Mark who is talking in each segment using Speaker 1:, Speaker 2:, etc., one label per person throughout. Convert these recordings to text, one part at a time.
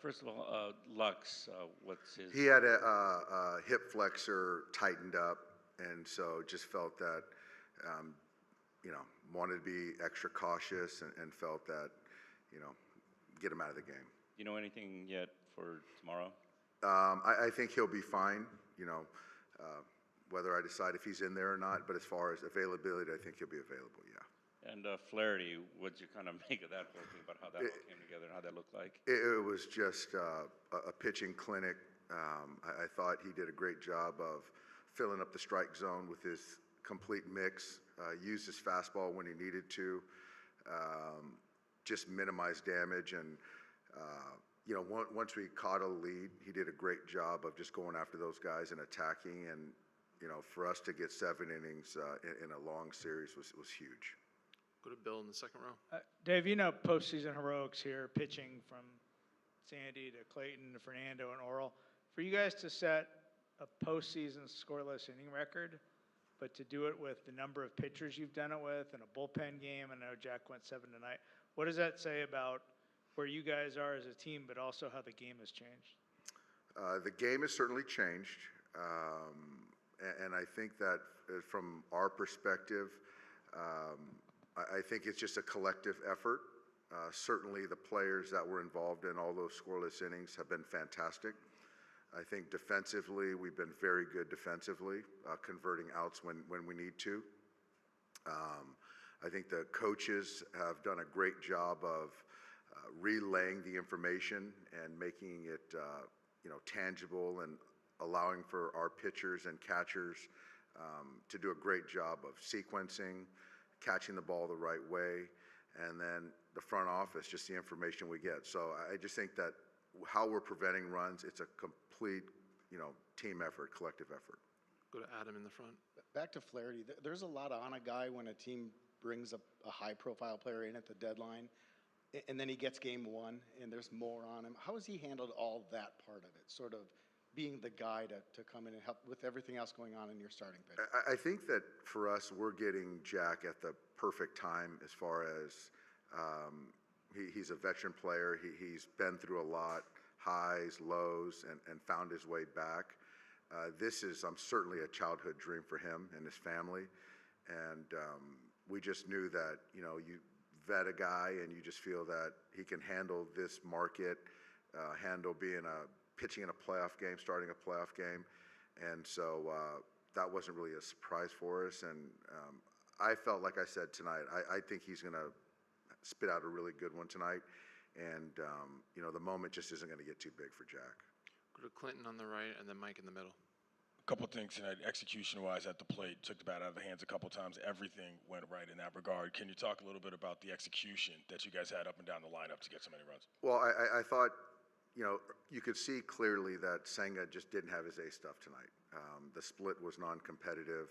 Speaker 1: First of all, Lux, what's his?
Speaker 2: He had a hip flexor tightened up, and so just felt that, um, wanted to be extra cautious and felt that, you know, get him out of the game.
Speaker 1: You know anything yet for tomorrow?
Speaker 2: I think he'll be fine, uh, whether I decide if he's in there or not, but as far as availability, I think he'll be available, yeah.
Speaker 1: And Flaherty, what'd you kind of make of that whole thing about how that
Speaker 2: It,
Speaker 1: all came together and how that looked like?
Speaker 2: it was just a pitching clinic. I thought he did a great job of filling up the strike zone with his complete mix, used his fastball when he needed to, just minimize damage. And, once we caught a lead, he did a great job of just going after those guys and attacking. And, for us to get 7 innings in a long series was huge.
Speaker 3: Go to Bill in the second row.
Speaker 4: Dave, postseason heroics here, pitching from Sandy to Clayton to Fernando and Oral. For you guys to set a postseason scoreless inning record, but to do it with the number of pitchers you've done it with and a bullpen game, I know Jack went 7 tonight. What does that say about where you guys are as a team, but also how the game has changed?
Speaker 2: The game has certainly changed, and I think that from our perspective, I think it's just a collective effort. Certainly the players that were involved in all those scoreless innings have been fantastic. I think defensively, we've been very good defensively, converting outs when we need to. I think the coaches have done a great job of relaying the information and making it tangible and allowing for our pitchers and catchers to do a great job of sequencing, catching the ball the right way, and then the front office, just the information we get. So I just think that how we're preventing runs, it's a complete, team effort, collective effort.
Speaker 3: Go to Adam in the front.
Speaker 5: Back to Flaherty, there's a lot on a guy when a team brings a high-profile player in at the deadline, and then he gets game one, and there's more on him. How has he handled all that part of it, sort of being the guy to come in and help with everything else going on in your starting pitch?
Speaker 2: I think that for us, we're getting Jack at the perfect time as far as he's a veteran player. He's been through a lot, highs, lows, and found his way back. This is certainly a childhood dream for him and his family. And we just knew that, you vet a guy and you just feel that he can handle this market, handle pitching in a playoff game, starting a playoff game. And so that wasn't really a surprise for us. And I felt, like I said tonight, I think he's going to spit out a really good one tonight. And, the moment just isn't going to get too big for Jack.
Speaker 3: Go to Clinton on the right and then Mike in the middle.
Speaker 6: A couple things tonight, execution-wise at the plate, took the bat out of the hands a couple times. Everything went right in that regard. Can you talk a little bit about the execution that you guys had up and down the lineup to get so many runs?
Speaker 2: Well, I thought, you could see clearly that Senga just didn't have his A stuff tonight. The split was non-competitive.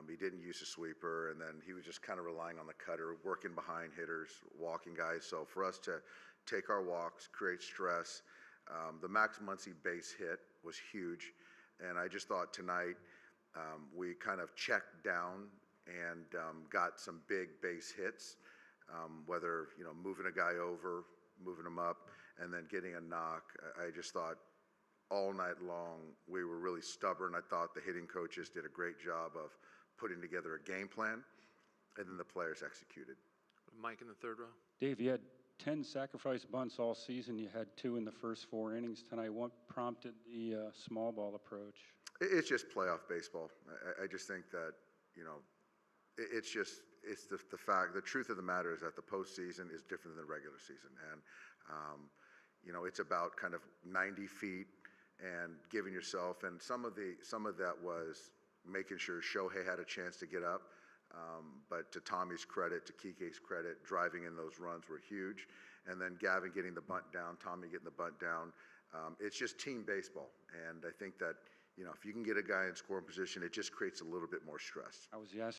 Speaker 2: He didn't use a sweeper, and then he was just kind of relying on the cutter, working behind hitters, walking guys. So for us to take our walks, create stress, the Max Muncy base hit was huge. And I just thought tonight we kind of checked down and got some big base hits, whether, moving a guy over, moving him up, and then getting a knock. I just thought all night long we were really stubborn. I thought the hitting coaches did a great job of putting together a game plan, and then the players executed.
Speaker 3: Mike in the third row.
Speaker 7: Dave, you had 10 sacrifice bunts all season. You had 2 in the first 4 innings tonight. What prompted the small ball approach?
Speaker 2: It's just playoff baseball. I just think that, it's the truth of the matter is that the postseason is different than the regular season. And, it's about kind of 90 feet and giving yourself, and some of that was making sure Shohei had a chance to get up. But to Tommy's credit, to Kike's credit, driving in those runs were huge. And then Gavin getting the bunt down, Tommy getting the bunt down. It's just team baseball. And I think that, if you can get a guy in scoring position, it just creates a little bit more stress.
Speaker 7: How was the